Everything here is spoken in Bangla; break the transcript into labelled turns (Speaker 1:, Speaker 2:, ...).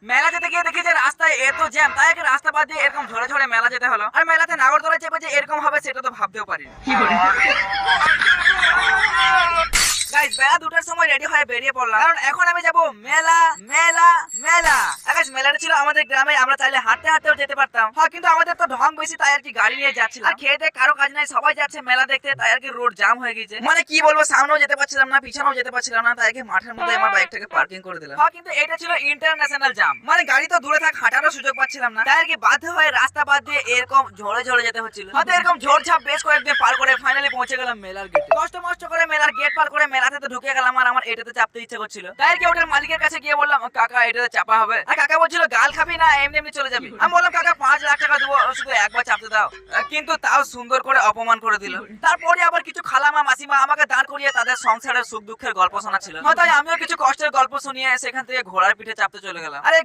Speaker 1: মেলা যেতে গিয়ে দেখি যে রাস্তায় এত জ্যাম, তাই একটা রাস্তা বাদ দিয়ে এরকম ঝরে ঝরে মেলা যেতে হলো। আর মেলাতে নাগরদোলা চেপে যে এরকম হবে সেটা তো ভাবতেও পারিনি। গাইস বেলা 2টার সময় রেডি হয়ে বেরিয়ে পড়লাম, কারণ এখন আমি যাব মেলা মেলা মেলা। গাইস মেলাটা ছিল আমাদের গ্রামে, আমরা চাইলে হাঁটতে হাঁটতেও যেতে পারতাম। হ্যাঁ কিন্তু আমাদের তো ঢং বেশি, তাই আর কি গাড়ি নিয়ে যাচ্ছিলাম। আর খেতে কারো কাজ নাই, সবাই যাচ্ছে মেলা দেখতে, তাই আর কি রোড জাম হয়ে গেছে। মানে কি বলবো, সামনেও যেতে পারছিলাম না, পিছনেও যেতে পারছিলাম না, তাই আর কি মাঠের মধ্যে আমার বাইকটাকে পার্কিং করে দিলাম। হ্যাঁ কিন্তু এটা ছিল ইন্টারন্যাশনাল জাম, মানে গাড়ি তো দূরে থাক, হাঁটারও সুযোগ পাচ্ছিলাম না, তাই আর কি বাধ্য হয়ে রাস্তা বাদ দিয়ে এরকম ঝরে ঝরে যেতে হচ্ছিল। হয়তো এরকম ঝড়ঝাপ বেশ কয়েকদিন পার করে ফাইনালি পৌঁছে গেলাম মেলার গেটে। কষ্ট মষ্ট করে মেলার গেট পার করে মেলাতে তো ঢুকে গেলাম, আর আমার এটাতে চাপতে ইচ্ছে করছিল, তাই আর কি ওটার মালিকের কাছে গিয়ে বললাম, কাকা এটাতে চাপা হবে? আর কাকা বলছিল, গাল খাবি না এমনি এমনি চলে যাবি? আমি বললাম, কাকা 5 লাখ টাকা দেবো, শুধু একবার চাপতে দাও। কিন্তু তাও সুন্দর করে অপমান করে দিল। তারপরে আবার কিছু খালামা মাসিমা আমাকে দাঁড় করিয়ে তাদের সংসারের সুখ দুঃখের গল্প শোনাচ্ছিল। তাই আমিও কিছু কষ্টের গল্প শুনিয়ে সেখান থেকে ঘোড়ার পিঠে চাপতে চলে গেলাম। আরে